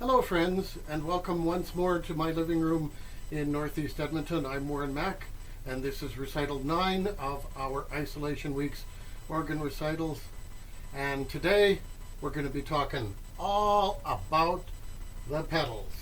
Hello friends, and welcome once more to my living room in Northeast Edmonton. I'm Warren Mack, and this is Recital 9 of our Isolation Week's organ recitals. And today we're going to be talking all about the pedals.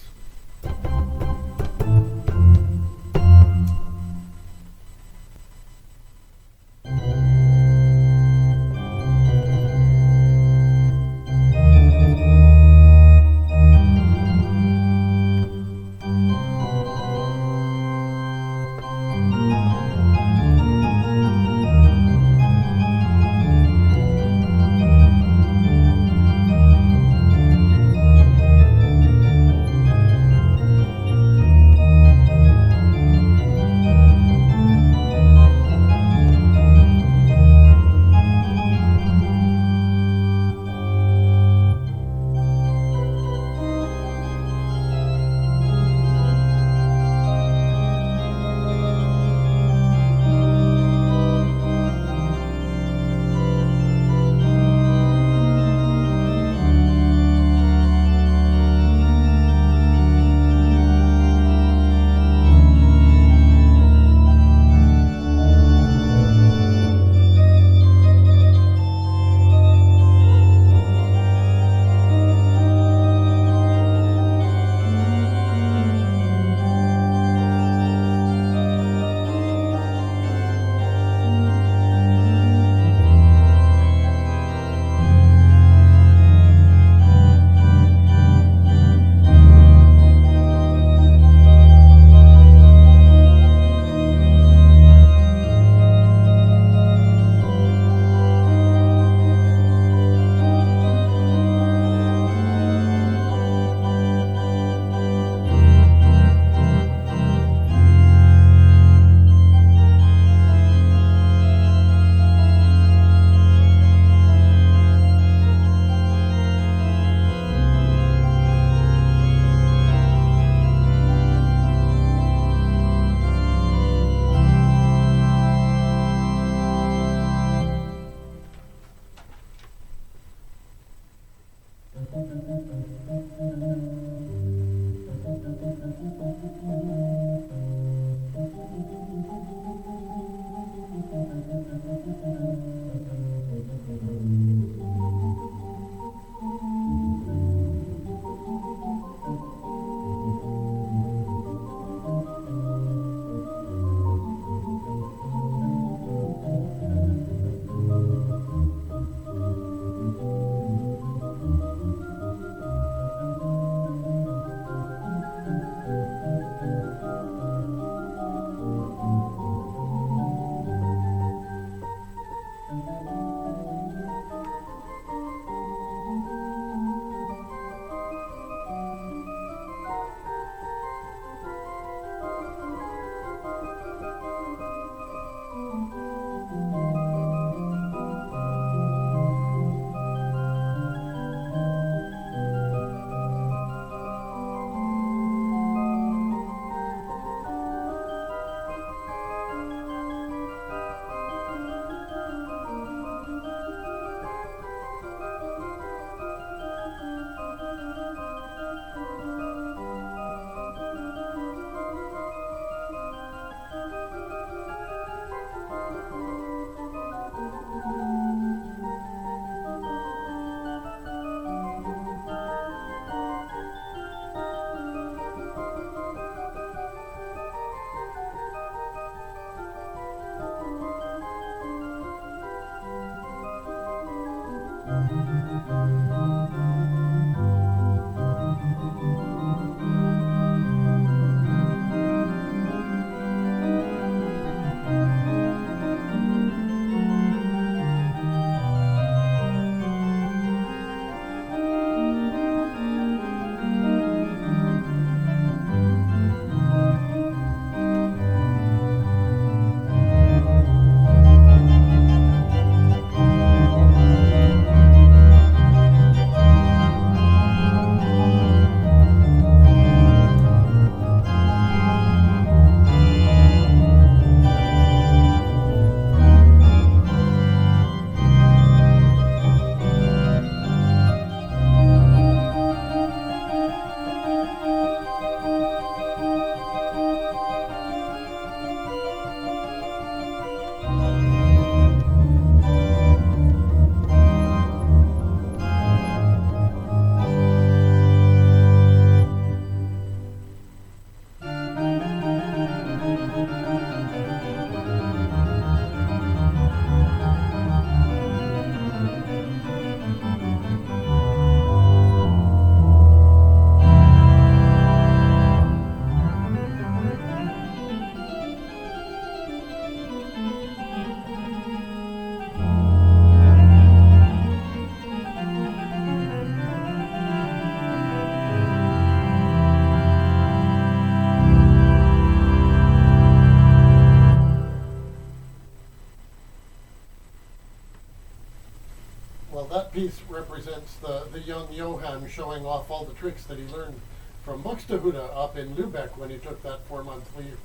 represents the young Johann showing off all the tricks that he learned from Buxtehude up in Lübeck when he took that 4-month leave,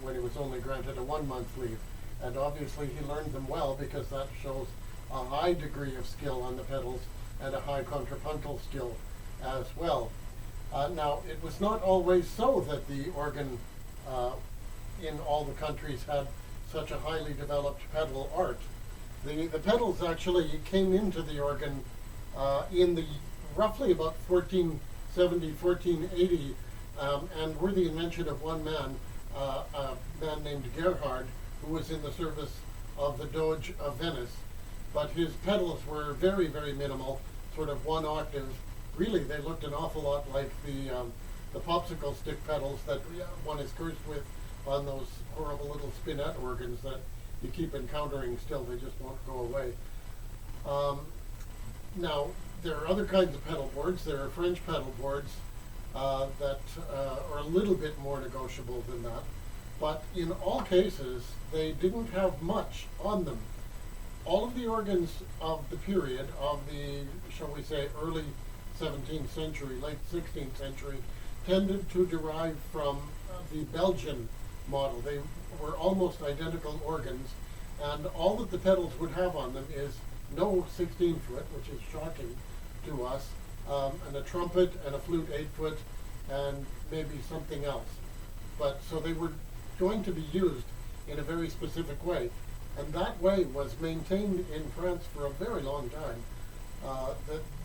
when he was only granted a 1-month leave. And obviously he learned them well, because that shows a high degree of skill on the pedals and a high contrapuntal skill as well. Now, it was not always so that the organ in all the countries had such a highly developed pedal art. The pedals actually came into the organ in the roughly about 1470, 1480, and were the invention of one man, a man named Gerhard, who was in the service of the Doge of Venice. But his pedals were very, very minimal, sort of 1 octave. Really, they looked an awful lot like the popsicle stick pedals that one is cursed with on those horrible little spinet organs that you keep encountering still. They just won't go away. Now, there are other kinds of pedal boards. There are French pedal boards that are a little bit more negotiable than that. But in all cases, they didn't have much on them. All of the organs of the period, of the, shall we say, early 17th century, late 16th century, tended to derive from the Belgian model. They were almost identical organs, and all that the pedals would have on them is no 16-foot, which is shocking to us, and a trumpet and a flute 8-foot, and maybe something else. But so they were going to be used in a very specific way, and that way was maintained in France for a very long time.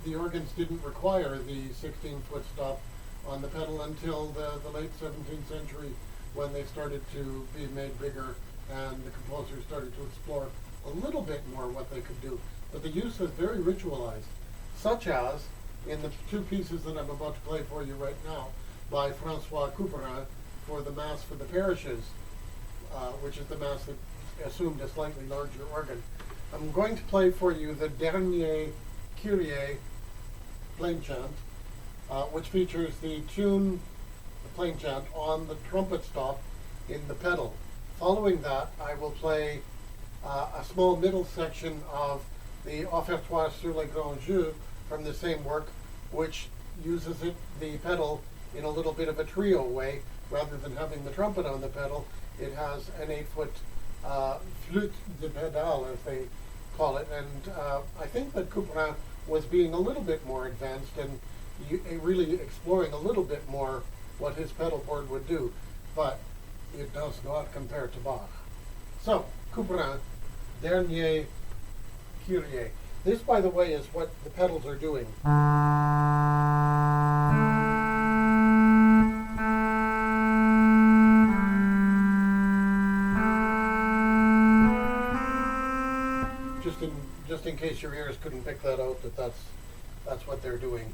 The organs didn't require the 16-foot stop on the pedal until the late 17th century, when they started to be made bigger and the composers started to explore a little bit more what they could do. But the use was very ritualized, such as in the 2 pieces that I'm about to play for you right now by Francois Couperin for the Mass for the Parishes, which is the Mass that assumed a slightly larger organ. I'm going to play for you the Dernier Kyrie plain chant, which features the tune, the plain chant, on the trumpet stop in the pedal. Following that, I will play a small middle section of the Offertoire sur les grands jeux from the same work, which uses the pedal in a little bit of a trio way. Rather than having the trumpet on the pedal, it has an 8-foot flute de pédale, as they call it. And I think that Couperin was being a little bit more advanced and really exploring a little bit more what his pedal board would do, but it does not compare to Bach. So, Couperin, Dernier Kyrie. This, by the way, is what the pedals are doing. Just in case your ears couldn't pick that out, that's what they're doing.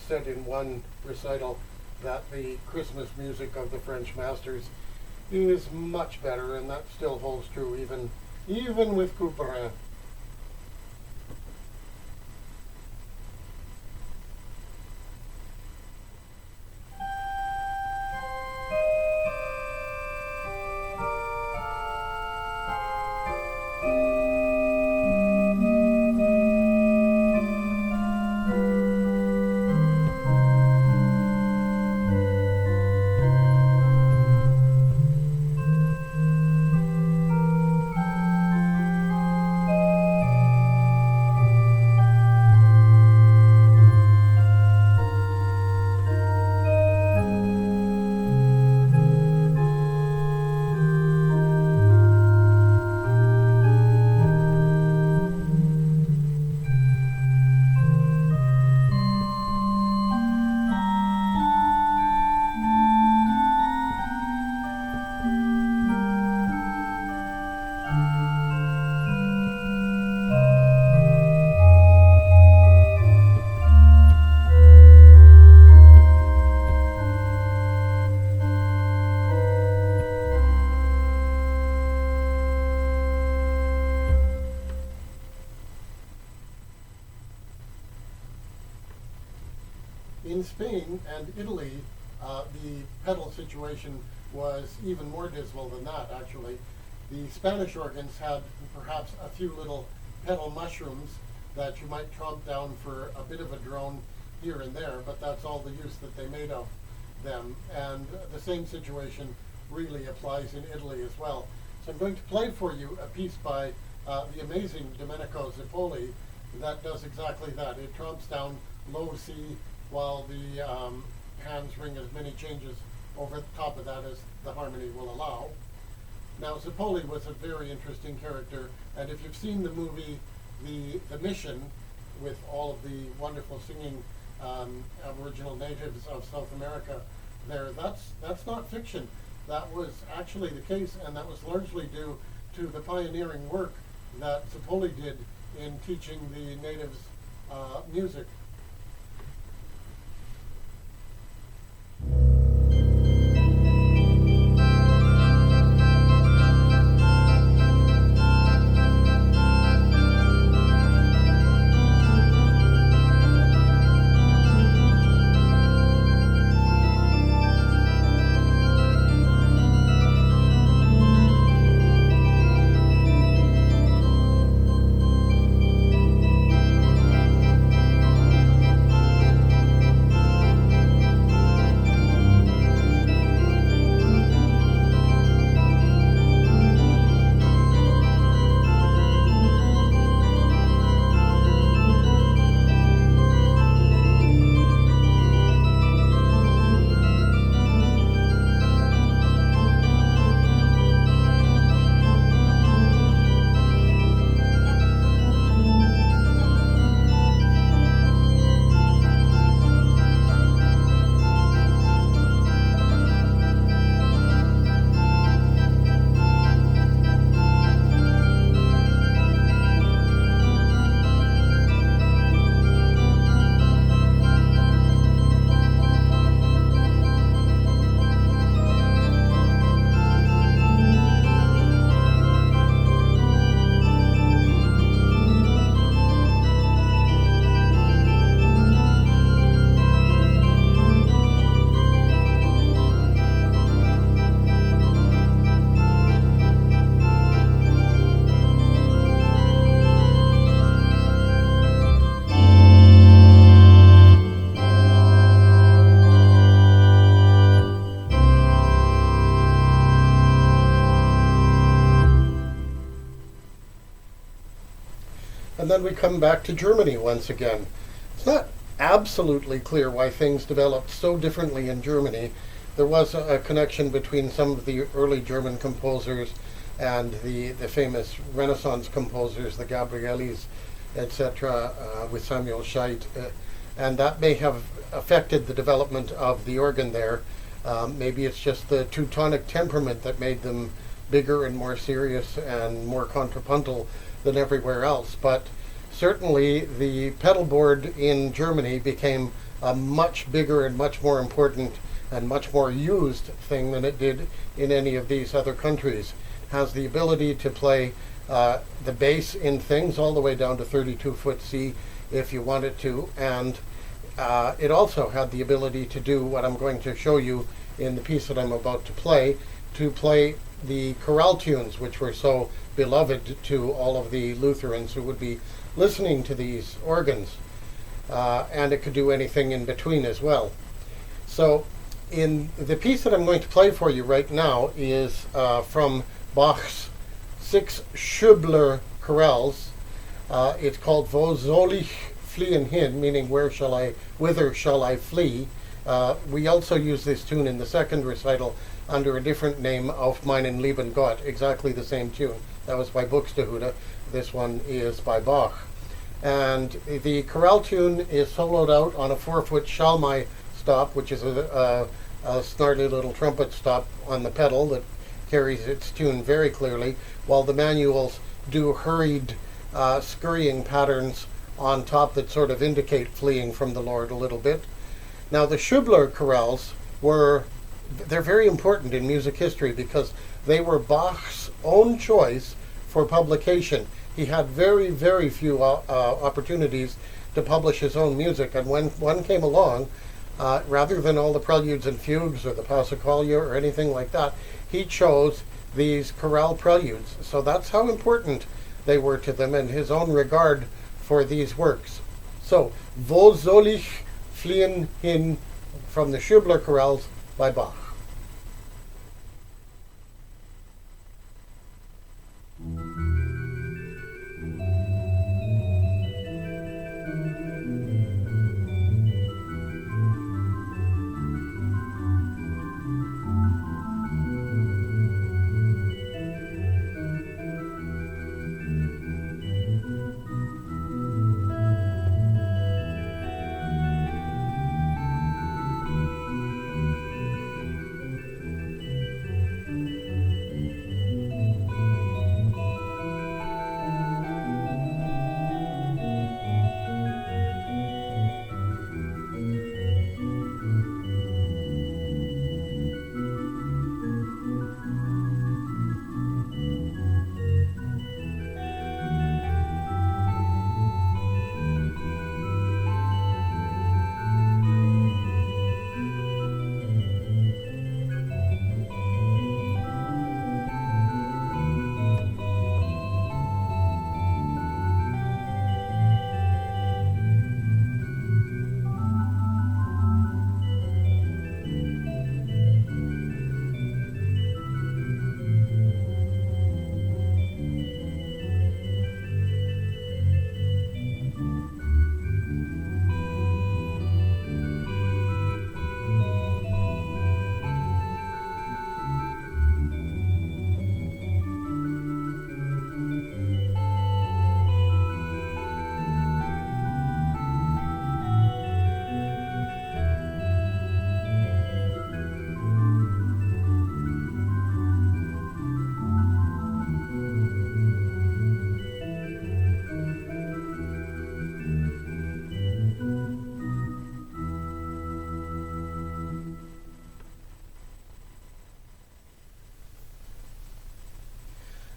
Said in one recital that the Christmas music of the French masters is much better, and that still holds true even with Couperin. In Spain and Italy, the pedal situation was even more dismal than that, actually. The Spanish organs had perhaps a few little pedal mushrooms that you might tromp down for a bit of a drone here and there, but that's all the use that they made of them. And the same situation really applies in Italy as well. So I'm going to play for you a piece by the amazing Domenico Zippoli that does exactly that. It tromps down low C while the hands ring as many changes over the top of that as the harmony will allow. Now, Zippoli was a very interesting character, and if you've seen the movie The Mission, with all of the wonderful singing Aboriginal natives of South America there, that's not fiction. That was actually the case, and that was largely due to the pioneering work that Zippoli did in teaching the natives music. And then we come back to Germany once again. It's not absolutely clear why things developed so differently in Germany. There was a connection between some of the early German composers and the famous Renaissance composers, the Gabrielis, etc., with Samuel Scheidt. And that may have affected the development of the organ there. Maybe it's just the Teutonic temperament that made them bigger and more serious and more contrapuntal than everywhere else. But certainly the pedal board in Germany became a much bigger and much more important and much more used thing than it did in any of these other countries. It has the ability to play the bass in things all the way down to 32-foot C if you wanted to, and it also had the ability to do what I'm going to show you in the piece that I'm about to play the chorale tunes, which were so beloved to all of the Lutherans who would be listening to these organs. And it could do anything in between as well. So in the piece that I'm going to play for you right now is from Bach's 6 Schübler chorales. It's called Wo soll ich fliehen hin, meaning whither shall I flee? We also use this tune in the second recital under a different name, Auf meinen lieben Gott, exactly the same tune. That was by Buxtehude. This one is by Bach. And the chorale tune is soloed out on a 4-foot Schalmei stop, which is a snarly little trumpet stop on the pedal that carries its tune very clearly, while the manuals do hurried, scurrying patterns on top that sort of indicate fleeing from the Lord a little bit. Now the Schübler chorales they're very important in music history because they were Bach's own choice for publication. He had very, very few opportunities to publish his own music, and when one came along, Rather than all the preludes and fugues or the Passacaglia or anything like that, he chose these chorale preludes. So that's how important they were to them and his own regard for these works. So, Wo soll ich fliehen hin from the Schubler chorales by Bach.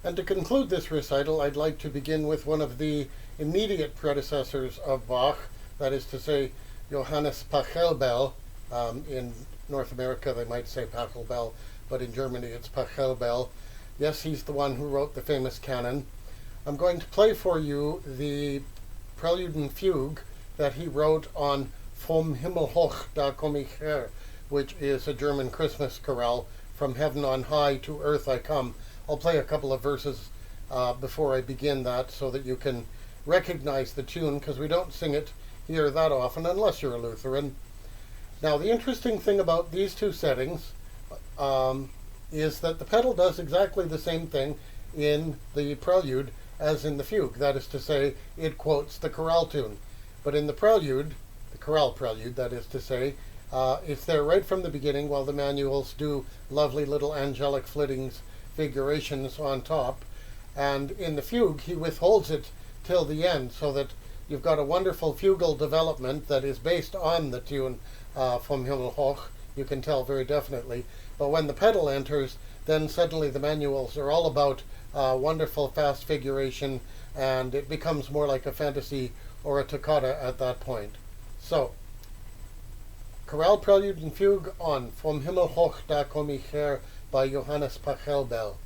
And to conclude this recital, I'd like to begin with one of the immediate predecessors of Bach, that is to say, Johannes Pachelbel. In North America, they might say Pachelbel, but in Germany it's Pachelbel. Yes, he's the one who wrote the famous canon. I'm going to play for you the prelude and fugue that he wrote on Vom Himmel hoch, da komm ich her, which is a German Christmas chorale, From Heaven on High to Earth I Come. I'll play a couple of verses before I begin that so that you can recognize the tune, because we don't sing it here that often unless you're a Lutheran. Now, the interesting thing about these two settings is that the pedal does exactly the same thing in the prelude as in the fugue. That is to say, it quotes the chorale tune. But in the prelude, the chorale prelude, that is to say, it's there right from the beginning while the manuals do lovely little angelic flittings, figurations on top, and in the fugue he withholds it till the end so that you've got a wonderful fugal development that is based on the tune Vom Himmel hoch, you can tell very definitely. But when the pedal enters, then suddenly the manuals are all about wonderful fast figuration, and it becomes more like a fantasy or a toccata at that point. So, chorale prelude and fugue on Vom Himmel hoch, da komm ich her by Johannes Pachelbel.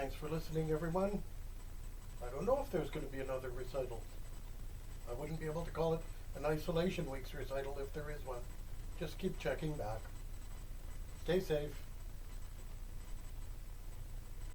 Thanks for listening, everyone. I don't know if there's going to be another recital. I wouldn't be able to call it an Isolation Week's recital if there is one. Just keep checking back. Stay safe.